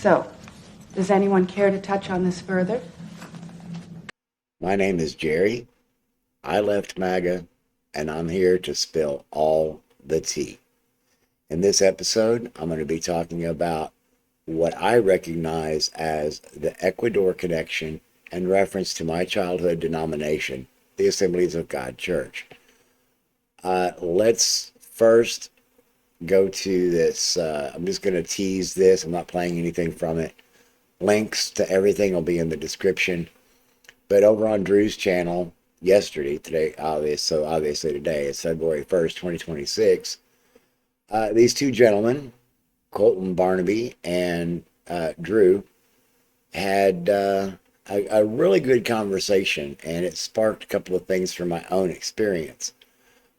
So, does anyone care to touch on this further? My name is Jerry. I left MAGA, and I'm here to spill all the tea. In this episode, I'm going to be talking about what I recognize as the Ecuador connection in reference to my childhood denomination, the Assemblies of God Church. Let's first go to this. I'm just going to tease this. I'm not playing anything from it. Links to everything will be in the description. But over on Drew's channel yesterday, obviously today, it's February 1st, 2026, these two gentlemen, Colton Barnaby and Drew, had a really good conversation, and it sparked a couple of things from my own experience.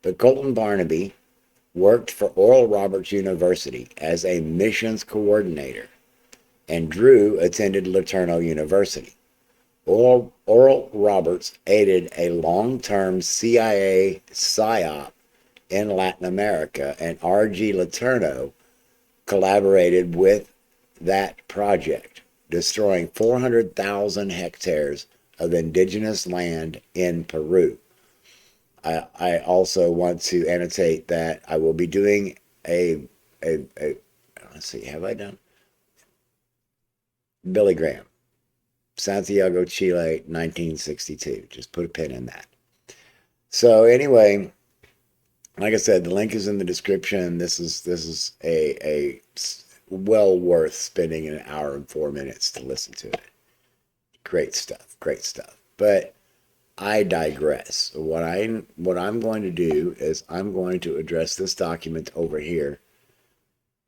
But Colton Barnaby worked for Oral Roberts University as a missions coordinator, and Drew attended LeTourneau University. Oral Roberts aided a long-term CIA PSYOP in Latin America, and R.G. LeTourneau collaborated with that project, destroying 400,000 hectares of indigenous land in Peru. I also want to annotate that I will be doing let's see, have I done? Billy Graham, Santiago, Chile, 1962. Just put a pin in that. So anyway, like I said, the link is in the description. This is a well worth spending an hour and 4 minutes to listen to it. Great stuff, great stuff. But I digress. What I'm going to do is I'm going to address this document over here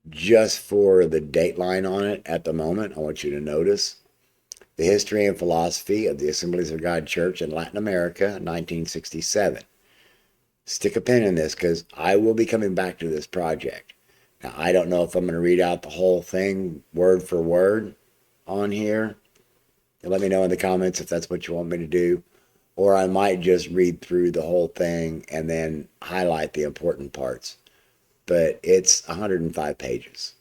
just for the date line on it at the moment. I want you to notice the history and philosophy of the Assemblies of God Church in Latin America, 1967. Stick a pin in this because I will be coming back to this project. Now, I don't know if I'm going to read out the whole thing word for word on here. Let me know in the comments if that's what you want me to do. Or I might just read through the whole thing and then highlight the important parts. But it's 105 pages.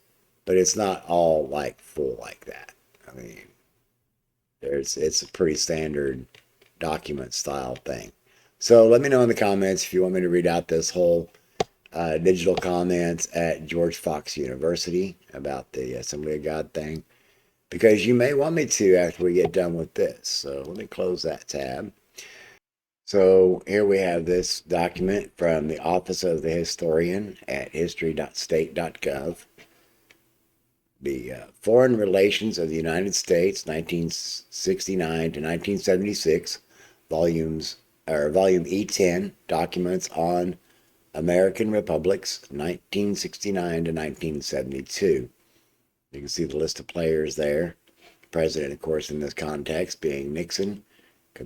But it's not all like full like that. I mean, it's a pretty standard document style thing. So let me know in the comments if you want me to read out this whole digital comments at George Fox University about the Assembly of God thing. Because you may want me to after we get done with this. So let me close that tab. So here we have this document from the Office of the Historian at history.state.gov. The Foreign Relations of the United States, 1969 to 1976, volume E10, Documents on American Republics, 1969 to 1972. You can see the list of players there. The president, of course, in this context being Nixon,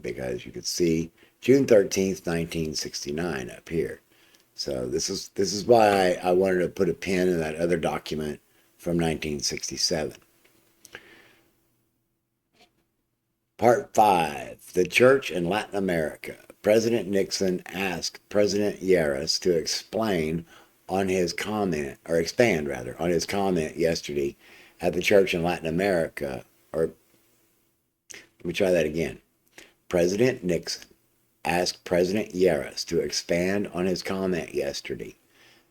because you could see June 13th, 1969 up here. So this is why I wanted to put a pin in that other document from 1967. Part 5, the Church in Latin America. President Nixon asked President Yaris to expand on his comment yesterday at the Church in Latin America. Let me try that again. President Nixon asked President Yaris to expand on his comment yesterday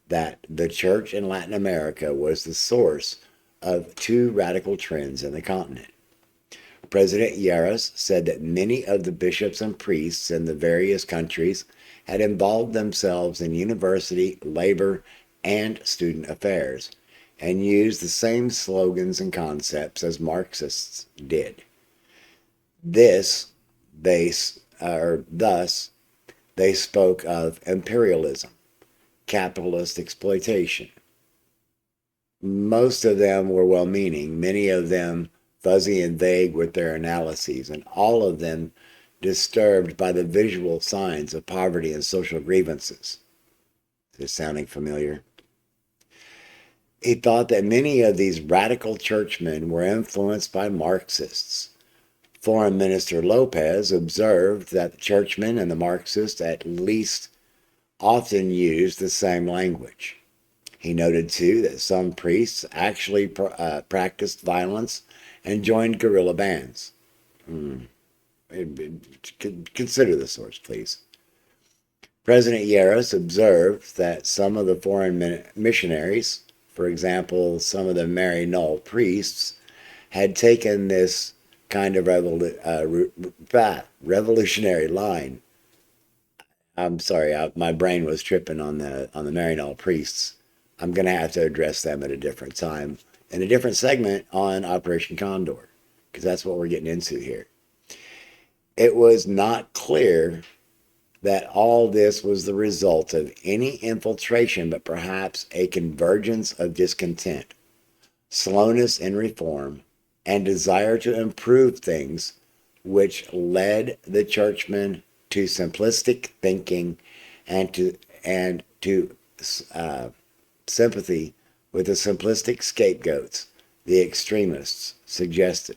that the church in Latin America was the source of two radical trends in the continent. President Yaris said that many of the bishops and priests in the various countries had involved themselves in university, labor, and student affairs, and used the same slogans and concepts as Marxists did. Thus, they spoke of imperialism, capitalist exploitation. Most of them were well-meaning, many of them fuzzy and vague with their analyses, and all of them disturbed by the visual signs of poverty and social grievances. Is this sounding familiar? He thought that many of these radical churchmen were influenced by Marxists. Foreign Minister Lopez observed that the churchmen and the Marxists at least often used the same language. He noted, too, that some priests actually practiced violence and joined guerrilla bands. Consider the source, please. President Yaros observed that some of the foreign missionaries, for example, some of the Maryknoll priests, had taken this kind of revolutionary line. I'm sorry, my brain was tripping on the Maryknoll priests. I'm going to have to address them at a different time in a different segment on Operation Condor, because that's what we're getting into here. It was not clear that all this was the result of any infiltration, but perhaps a convergence of discontent, slowness in reform, and desire to improve things, which led the churchmen to simplistic thinking and to sympathy with the simplistic scapegoats the extremists suggested.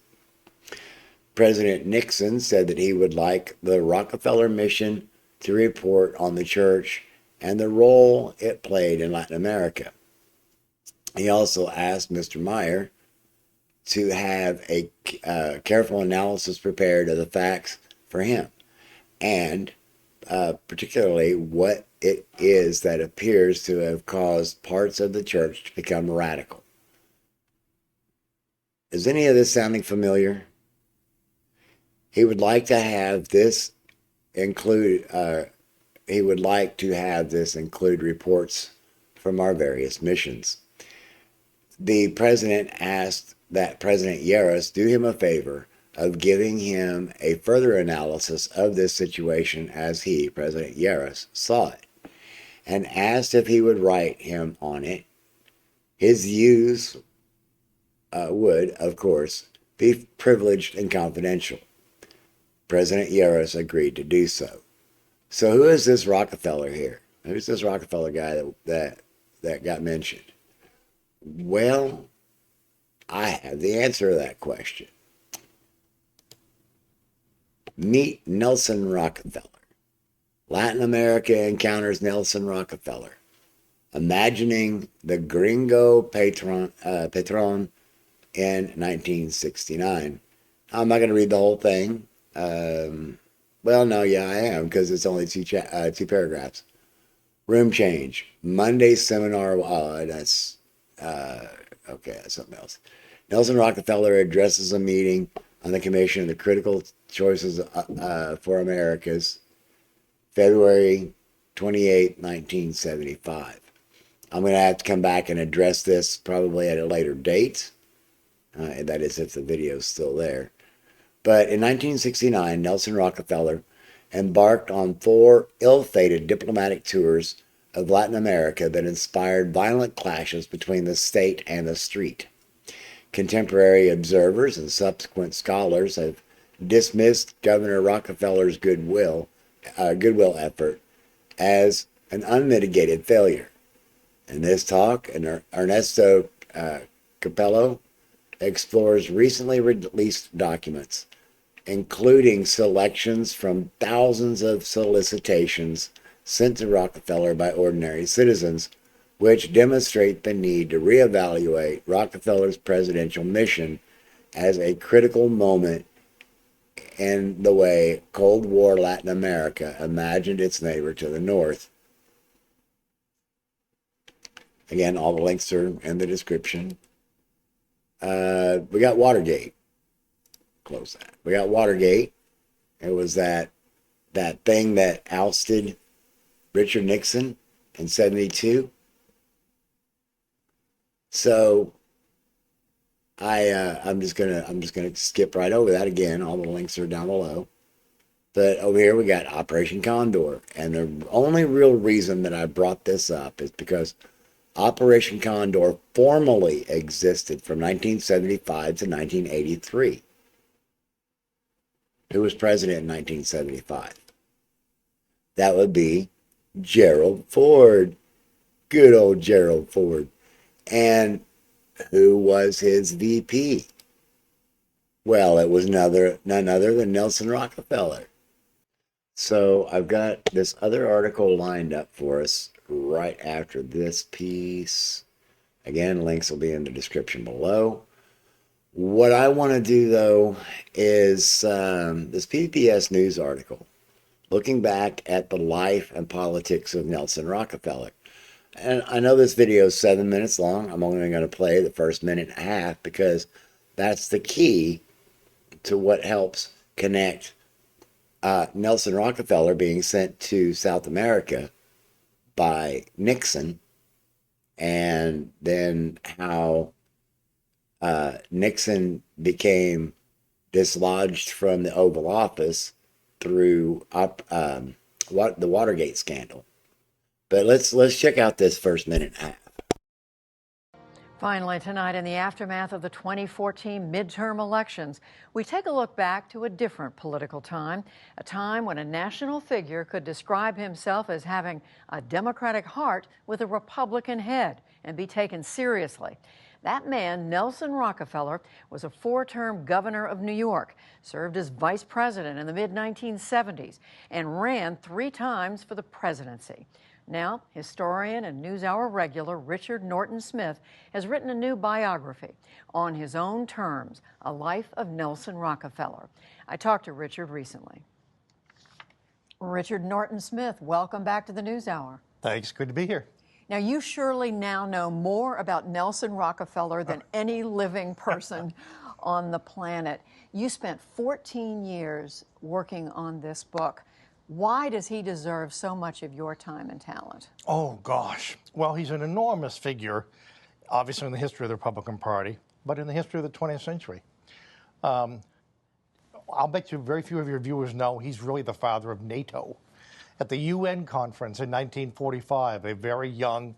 President Nixon said that he would like the Rockefeller mission to report on the church and the role it played in Latin America. He also asked Mr. Meyer to have a careful analysis prepared of the facts for him, and particularly what it is that appears to have caused parts of the church to become radical. Is any of this sounding familiar? He would like to have this include reports from our various missions. The president asked that President Yaros do him a favor of giving him a further analysis of this situation as he, President Yaros, saw it, and asked if he would write him on it. His views would, of course, be privileged and confidential. President Yaros agreed to do so. So who is this Rockefeller here? Who's this Rockefeller guy that got mentioned? Well, I have the answer to that question. Meet Nelson Rockefeller. Latin America encounters Nelson Rockefeller, imagining the gringo patron in 1969. I'm not going to read the whole thing. Well, no, yeah, I am, because it's only two paragraphs. Room change. Monday seminar. That's something else. Nelson Rockefeller addresses a meeting on the Commission of the Critical Choices for Americas, February 28, 1975. I'm going to have to come back and address this probably at a later date. That is, if the video is still there. But in 1969, Nelson Rockefeller embarked on 4 ill-fated diplomatic tours of Latin America that inspired violent clashes between the state and the street. Contemporary observers and subsequent scholars have dismissed Governor Rockefeller's goodwill effort as an unmitigated failure. In this talk, Ernesto Capello explores recently released documents, including selections from thousands of solicitations sent to Rockefeller by ordinary citizens, which demonstrate the need to reevaluate Rockefeller's presidential mission as a critical moment in the way Cold War Latin America imagined its neighbor to the north. Again, all the links are in the description. We got Watergate. Close that. We got Watergate. It was that thing that ousted Richard Nixon in 1972. So I'm just gonna skip right over that again. All the links are down below. But over here we got Operation Condor, and the only real reason that I brought this up is because Operation Condor formally existed from 1975 to 1983. Who was president in 1975? That would be Gerald Ford. Good old Gerald Ford. And who was his VP? Well, it was none other than Nelson Rockefeller. So I've got this other article lined up for us right after this piece. Again, links will be in the description below. What I want to do, though, is this PBS News article looking back at the life and politics of Nelson Rockefeller. And I know this video is 7 minutes long. I'm only going to play the first minute and a half because that's the key to what helps connect Nelson Rockefeller being sent to South America by Nixon, and then how Nixon became dislodged from the Oval Office through the Watergate scandal. But let's check out this first minute and a half. Finally, tonight, in the aftermath of the 2014 midterm elections, we take a look back to a different political time, a time when a national figure could describe himself as having a Democratic heart with a Republican head and be taken seriously. That man, Nelson Rockefeller, was a 4-term governor of New York, served as vice president in the mid-1970s, and ran 3 times for the presidency. Now, historian and NewsHour regular Richard Norton Smith has written a new biography, On His Own Terms, A Life of Nelson Rockefeller. I talked to Richard recently. Richard Norton Smith, welcome back to the NewsHour. Thanks, good to be here. Now, you surely now know more about Nelson Rockefeller than any living person on the planet. You spent 14 years working on this book. Why does he deserve so much of your time and talent? Oh, gosh. Well, he's an enormous figure, obviously in the history of the Republican Party, but in the history of the 20th century. I'll bet you very few of your viewers know he's really the father of NATO. At the UN conference in 1945, a very young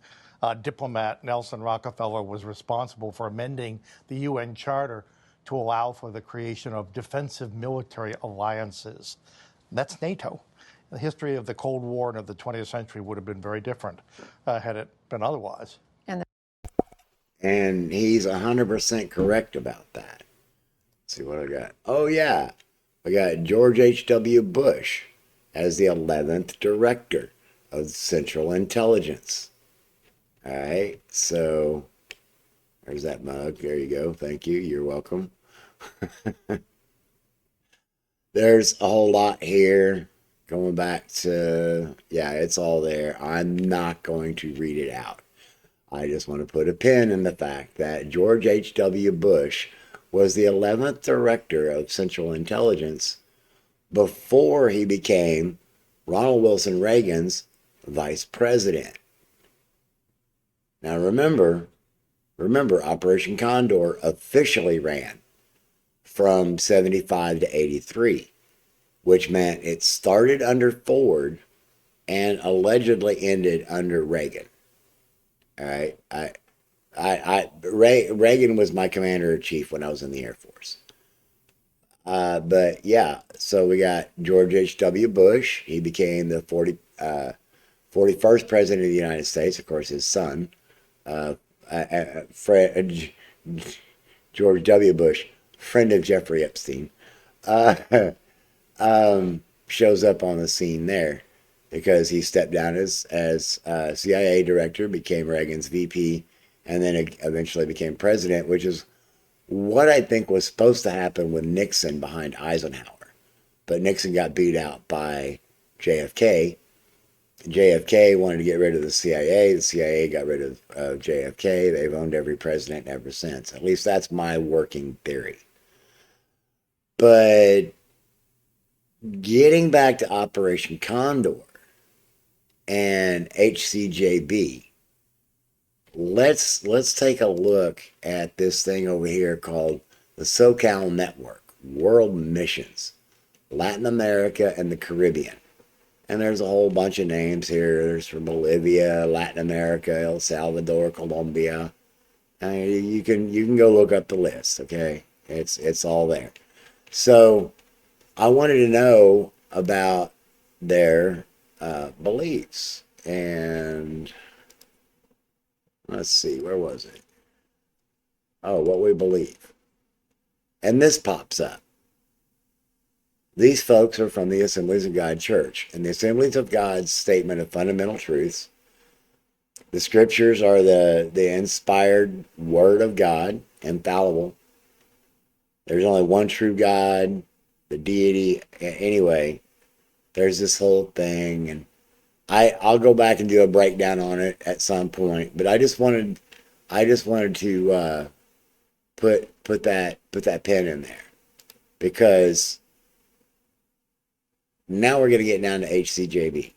diplomat, Nelson Rockefeller, was responsible for amending the UN Charter to allow for the creation of defensive military alliances. That's NATO. The history of the Cold War and of the 20th century would have been very different had it been otherwise. And he's 100% correct about that. Let's see what I got. Oh, yeah. I got George H.W. Bush as the 11th director of Central Intelligence. All right. So there's that mug. There you go. Thank you. You're welcome. There's a whole lot here. Going back to, yeah, it's all there. I'm not going to read it out. I just want to put a pin in the fact that George H.W. Bush was the 11th director of Central Intelligence before he became Ronald Wilson Reagan's vice president. Now remember, Operation Condor officially ran from 75 to 83. Which meant it started under Ford and allegedly ended under Reagan. All right, Reagan was my commander-in-chief when I was in the Air Force. But yeah, so we got George H.W. Bush. He became the 41st president of the United States. Of course, his son, George W. Bush, friend of Jeffrey Epstein. Shows up on the scene there because he stepped down as CIA director, became Reagan's VP, and then eventually became president, which is what I think was supposed to happen with Nixon behind Eisenhower. But Nixon got beat out by JFK. JFK wanted to get rid of the CIA. The CIA got rid of JFK. They've owned every president ever since. At least that's my working theory. But getting back to Operation Condor and HCJB, let's take a look at this thing over here called the SoCal Network, World Missions, Latin America and the Caribbean. And there's a whole bunch of names here. There's from Bolivia, Latin America, El Salvador, Colombia. You can go look up the list, okay? It's all there. So I wanted to know about their beliefs. And let's see, where was it? Oh, what we believe. And this pops up. These folks are from the Assemblies of God Church. And the Assemblies of God's statement of fundamental truths The scriptures are the inspired word of God, infallible. There's only one true God, the deity. Anyway, there's this whole thing, and I'll go back and do a breakdown on it at some point. But I just wanted to put that pin in there, because now we're going to get down to HCJB.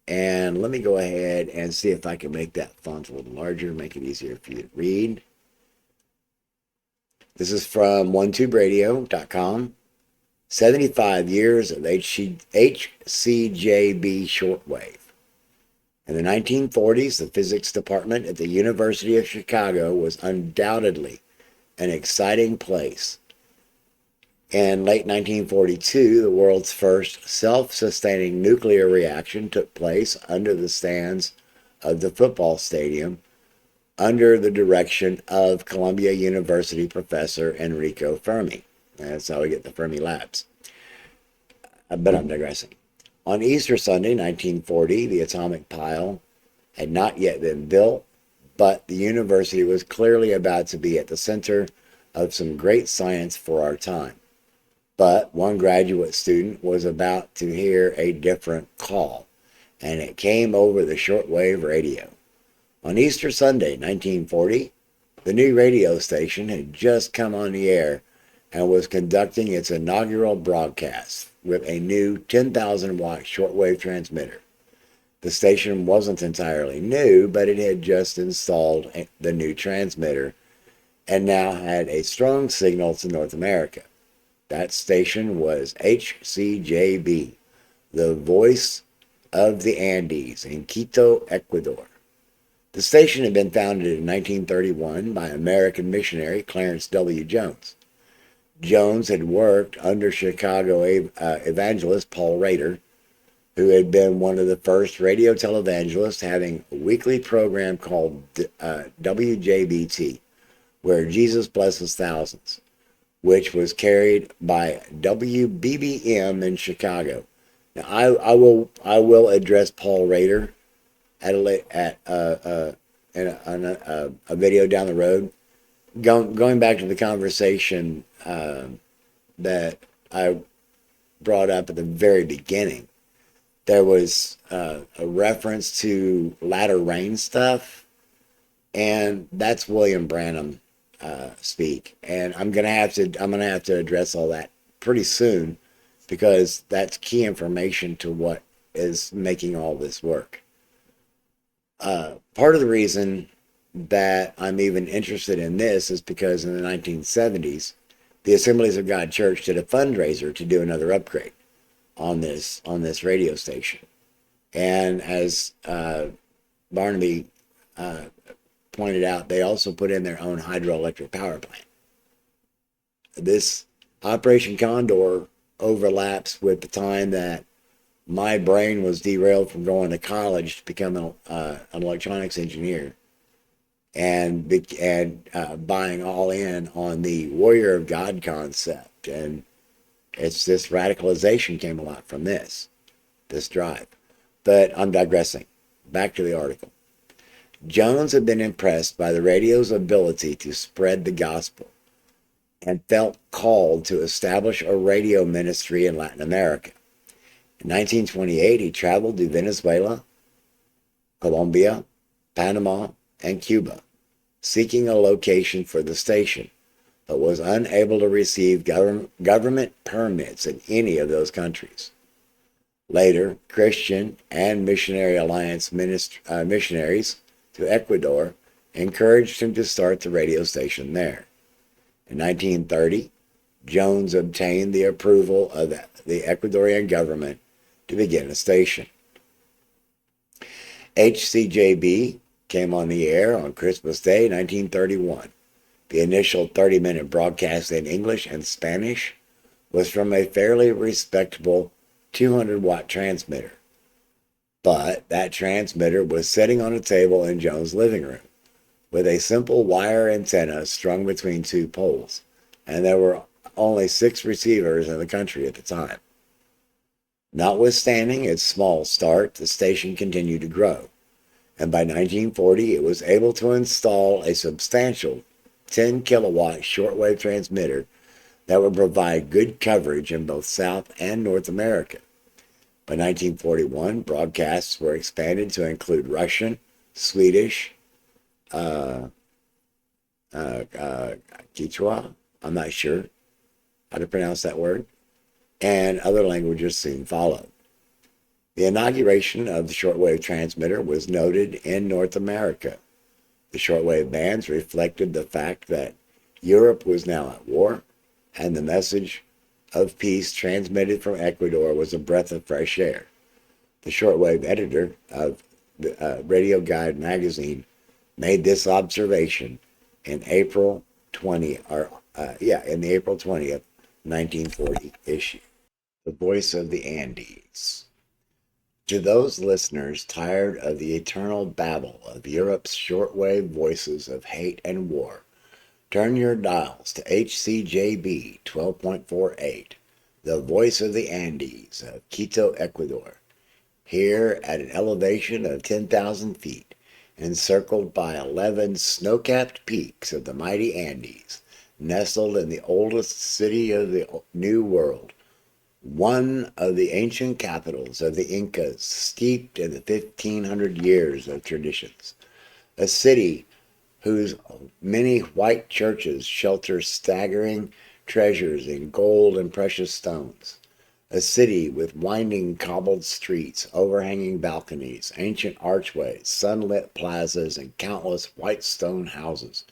And let me go ahead and see if I can make that font a little larger, make it easier for you to read. This is from OneTubeRadio.com. 75 years of HCJB shortwave. In the 1940s, the physics department at the University of Chicago was undoubtedly an exciting place. In late 1942, the world's first self-sustaining nuclear reaction took place under the stands of the football stadium under the direction of Columbia University professor Enrico Fermi. That's how we get the Fermi Labs. But I'm digressing. On Easter Sunday, 1940, the atomic pile had not yet been built, but the university was clearly about to be at the center of some great science for our time. But one graduate student was about to hear a different call, and it came over the shortwave radio. On Easter Sunday, 1940, the new radio station had just come on the air and was conducting its inaugural broadcast with a new 10,000-watt shortwave transmitter. The station wasn't entirely new, but it had just installed the new transmitter and now had a strong signal to North America. That station was HCJB, the voice of the Andes in Quito, Ecuador. The station had been founded in 1931 by American missionary Clarence W. Jones. Jones had worked under Chicago evangelist Paul Rader, who had been one of the first radio televangelists, having a weekly program called WJBT, where Jesus Blesses Thousands, which was carried by WBBM in Chicago. Now, I will address Paul Rader at a video down the road. Going back to the conversation that I brought up at the very beginning, there was a reference to latter rain stuff, and that's William Branham speak, and I'm gonna have to address all that pretty soon, because that's key information to what is making all this work. Part of the reason that I'm even interested in this is because in the 1970s, the Assemblies of God Church did a fundraiser to do another upgrade on this radio station, and as Barnaby pointed out, they also put in their own hydroelectric power plant. This Operation Condor overlaps with the time that my brain was derailed from going to college to become an electronics engineer, and buying all in on the Warrior of God concept. And it's this radicalization came a lot from this drive. But I'm digressing. Back to the article. Jones had been impressed by the radio's ability to spread the gospel and felt called to establish a radio ministry in Latin America. In 1928, he traveled to Venezuela, Colombia, Panama, and Cuba, seeking a location for the station, but was unable to receive government permits in any of those countries. Later, Christian and Missionary Alliance missionaries to Ecuador encouraged him to start the radio station there. In 1930, Jones obtained the approval of the Ecuadorian government to begin a station. HCJB came on the air on Christmas Day, 1931. The initial 30-minute broadcast in English and Spanish was from a fairly respectable 200-watt transmitter. But that transmitter was sitting on a table in Jones' living room with a simple wire antenna strung between two poles, and there were only 6 receivers in the country at the time. Notwithstanding its small start, the station continued to grow. and by 1940 it was able to install a substantial 10 kilowatt shortwave transmitter that would provide good coverage in both South and North America. By 1941, broadcasts were expanded to include Russian, Swedish, Quechua, I'm not sure how to pronounce that word, and other languages soon followed. The inauguration of the shortwave transmitter was noted in North America. The shortwave bands reflected the fact that Europe was now at war, and the message of peace transmitted from Ecuador was a breath of fresh air. The shortwave editor of the Radio Guide magazine made this observation in the April 20th, 1940 issue. The Voice of the Andes. To those listeners tired of the eternal babble of Europe's shortwave voices of hate and war, turn your dials to HCJB 12.48, the Voice of the Andes of Quito, Ecuador. Here at an elevation of 10,000 feet, encircled by 11 snow-capped peaks of the mighty Andes, nestled in the oldest city of the New World, one of the ancient capitals of the Incas, steeped in the 1,500 years of traditions, a city whose many white churches shelter staggering treasures in gold and precious stones, a city with winding cobbled streets, overhanging balconies, ancient archways, sunlit plazas, and countless white stone houses,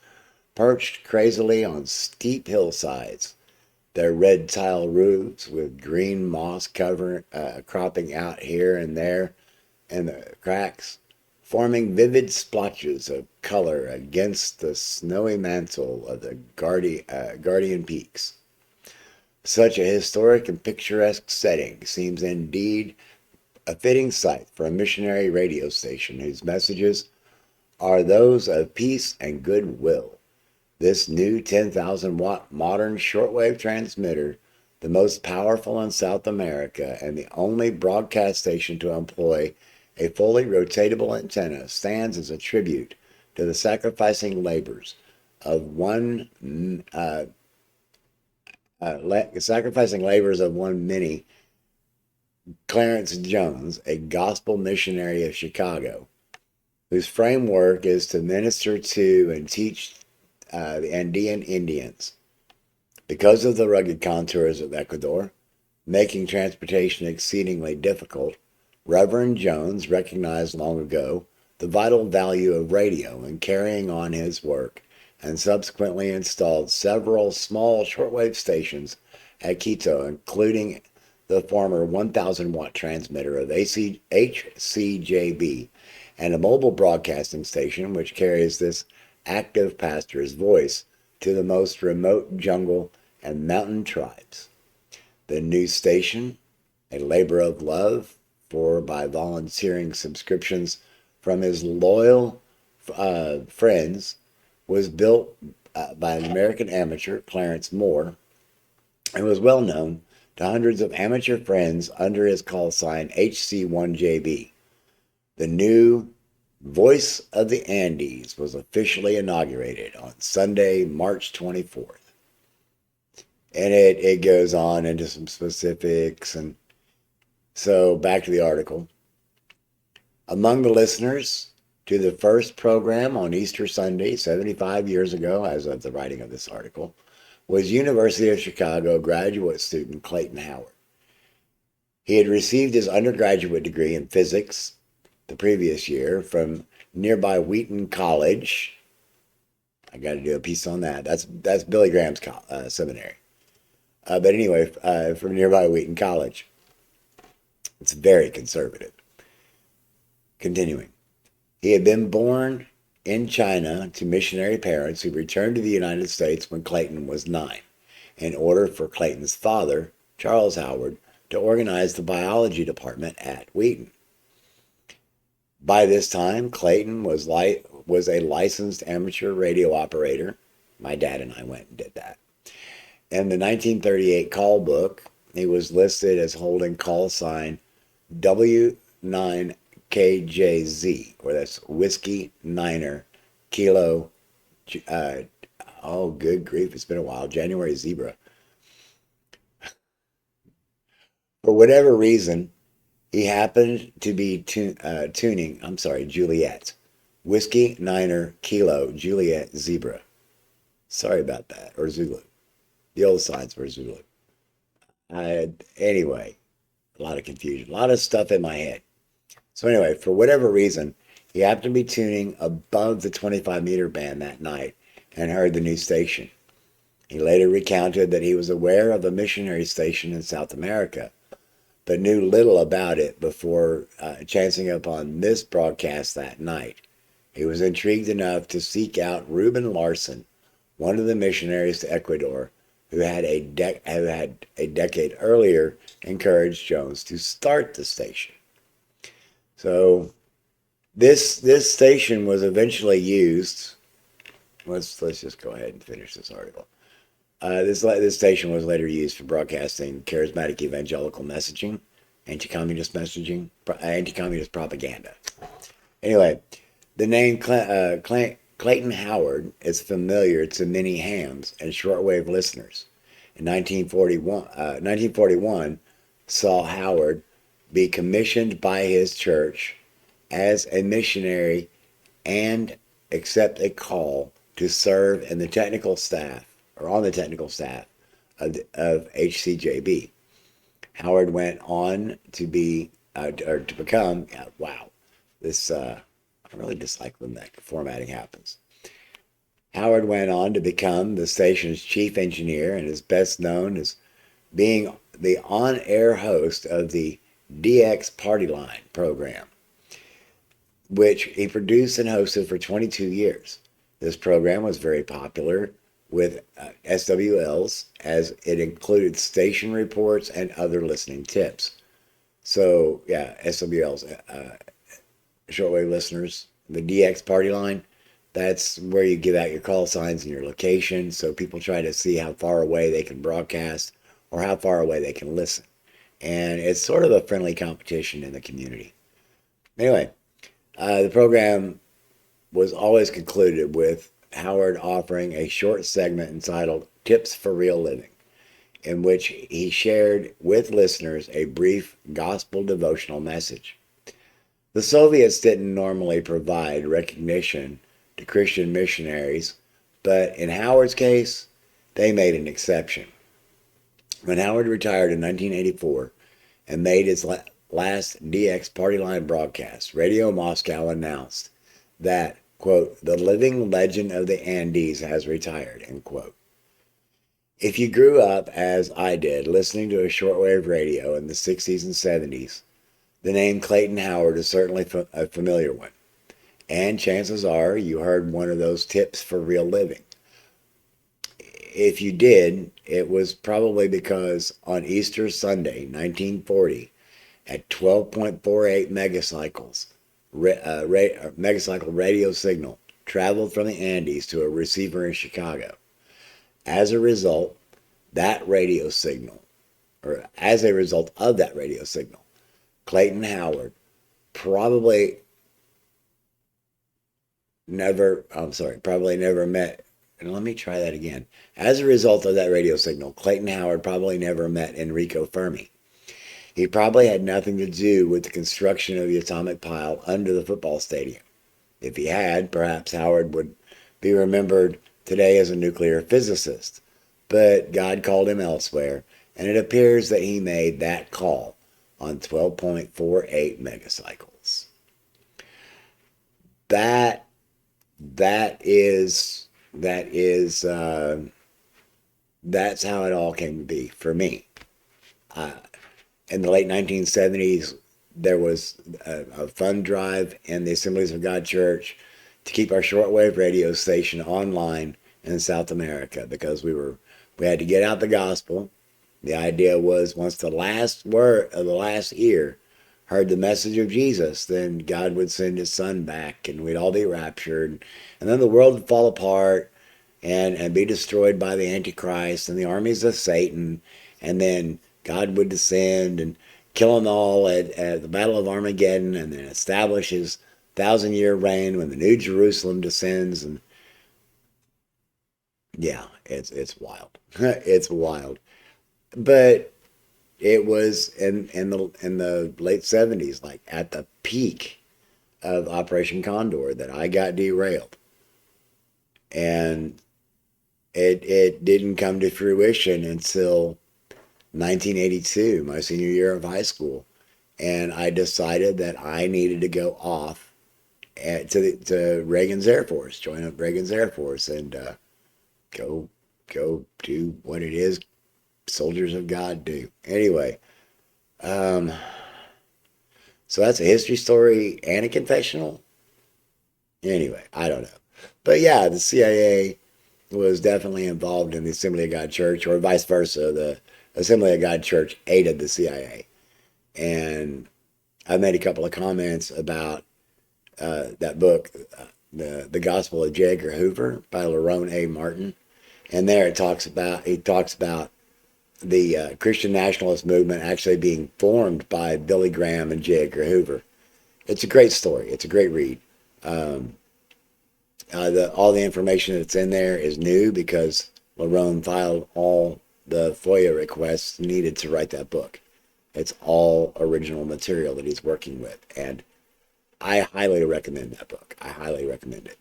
perched crazily on steep hillsides, their red tile roofs with green moss cropping out here and there in the cracks, forming vivid splotches of color against the snowy mantle of the Guardian Peaks. Such a historic and picturesque setting seems indeed a fitting site for a missionary radio station whose messages are those of peace and goodwill. This new 10,000 watt modern shortwave transmitter, the most powerful in South America and the only broadcast station to employ a fully rotatable antenna, stands as a tribute to the sacrificing labors of one many, Clarence Jones, a gospel missionary of Chicago, whose framework is to minister to and teach the Andean Indians. Because of the rugged contours of Ecuador, making transportation exceedingly difficult, Reverend Jones recognized long ago the vital value of radio in carrying on his work, and subsequently installed several small shortwave stations at Quito, including the former 1,000 watt transmitter of HCJB and a mobile broadcasting station which carries this active pastor's voice to the most remote jungle and mountain tribes. The new station, a labor of love by volunteering subscriptions from his loyal friends, was built by an American amateur, Clarence Moore, and was well known to hundreds of amateur friends under his call sign HC1JB. The new Voice of the Andes was officially inaugurated on Sunday, March 24th. And it goes on into some specifics. And so back to the article. Among the listeners to the first program on Easter Sunday, 75 years ago, as of the writing of this article, was University of Chicago graduate student Clayton Howard. He had received his undergraduate degree in physics the previous year from nearby Wheaton College. I got to do a piece on that. That's Billy Graham's seminary. But anyway, from nearby Wheaton College. It's very conservative. Continuing. He had been born in China to missionary parents who returned to the United States when Clayton was 9, in order for Clayton's father, Charles Howard, to organize the biology department at Wheaton. By this time, Clayton was a licensed amateur radio operator. My dad and I went and did that. In the 1938 call book, he was listed as holding call sign W9 HKJZ, or that's Whiskey Niner Kilo. Oh, good grief, it's been a while. January Zebra. For whatever reason, he happened to be tuning, I'm sorry, Juliet. Whiskey Niner Kilo Juliet Zebra. Sorry about that. Or Zulu. The old signs were Zulu. Anyway, a lot of confusion, a lot of stuff in my head. So anyway, for whatever reason, he happened to be tuning above the 25-meter band that night and heard the new station. He later recounted that he was aware of a missionary station in South America, but knew little about it before chancing upon this broadcast that night. He was intrigued enough to seek out Reuben Larson, one of the missionaries to Ecuador, who had a decade earlier encouraged Jones to start the station. So this station was eventually used. Let's just go ahead and finish this article. This station was later used for broadcasting charismatic evangelical messaging, anti-communist propaganda. Anyway, the name Clayton Howard is familiar to many hams and shortwave listeners. In 1941 saw Howard be commissioned by his church as a missionary and accept a call to serve in the technical staff, or on the technical staff of HCJB. Howard went on to become, I really dislike when that formatting happens. Howard went on to become the station's chief engineer and is best known as being the on-air host of the DX Party Line program, which he produced and hosted for 22 years. This program was very popular with SWLs, as it included station reports and other listening tips. So, yeah, SWLs, shortwave listeners, the DX Party Line, that's where you give out your call signs and your location, so people try to see how far away they can broadcast or how far away they can listen. And it's sort of a friendly competition in the community. Anyway, the program was always concluded with Howard offering a short segment entitled Tips for Real Living, in which he shared with listeners a brief gospel devotional message. The Soviets didn't normally provide recognition to Christian missionaries, but in Howard's case, they made an exception. When Howard retired in 1984 and made his last DX Party Line broadcast, Radio Moscow announced that, quote, the living legend of the Andes has retired, end quote. If you grew up, as I did, listening to a shortwave radio in the 60s and 70s, the name Clayton Howard is certainly a familiar one. And chances are you heard one of those tips for real living. If you did, it was probably because on Easter Sunday, 1940, at 12.48 megacycles, megacycle radio signal traveled from the Andes to a receiver in Chicago. As a result of that radio signal, Clayton Howard probably never met, and let me try that again. As a result of that radio signal, Clayton Howard probably never met Enrico Fermi. He probably had nothing to do with the construction of the atomic pile under the football stadium. If he had, perhaps Howard would be remembered today as a nuclear physicist. But God called him elsewhere, and it appears that he made that call on 12.48 megacycles. That's how it all came to be for me. In the late 1970s, there was a fund drive in the Assemblies of God Church to keep our shortwave radio station online in South America because we had to get out the gospel. The idea was once the last word of the last ear heard the message of Jesus, then God would send his son back and we'd all be raptured. And then the world would fall apart and be destroyed by the Antichrist and the armies of Satan. And then God would descend and kill them all at the Battle of Armageddon, and then establish his 1,000-year reign when the New Jerusalem descends. And yeah, it's wild. It's wild. But it was in the late 70s, like at the peak of Operation Condor, that I got derailed. And it didn't come to fruition until 1982, my senior year of high school. And I decided that I needed to go off to Reagan's Air Force, join up Reagan's Air Force, and go do what it is soldiers of God do. Anyway, so that's a history story and a confessional. Anyway, I don't know. But yeah, the CIA was definitely involved in the Assembly of God Church, or vice versa. The Assembly of God Church aided the CIA. And I made a couple of comments about that book, the Gospel of J. Edgar Hoover by Lerone A. Martin. And there he talks about the Christian nationalist movement actually being formed by Billy Graham and J. Edgar Hoover. It's a great story. It's a great read. All the information that's in there is new because Lerone filed all the FOIA requests needed to write that book. It's all original material that he's working with, and I highly recommend that book. I highly recommend it.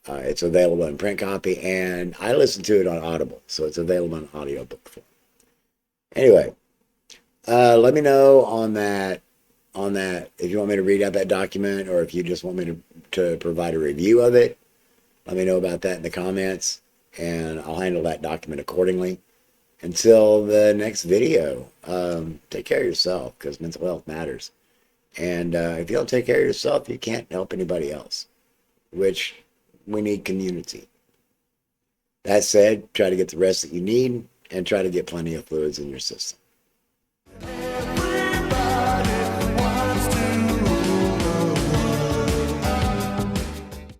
It's available in print copy, and I listened to it on Audible, so it's available in audiobook form. Anyway, let me know on that if you want me to read out that document, or if you just want me to provide a review of it. Let me know about that in the comments, and I'll handle that document accordingly. Until the next video, take care of yourself, because mental health matters. And if you don't take care of yourself, you can't help anybody else, which we need community. That said, try to get the rest that you need, and try to get plenty of fluids in your system.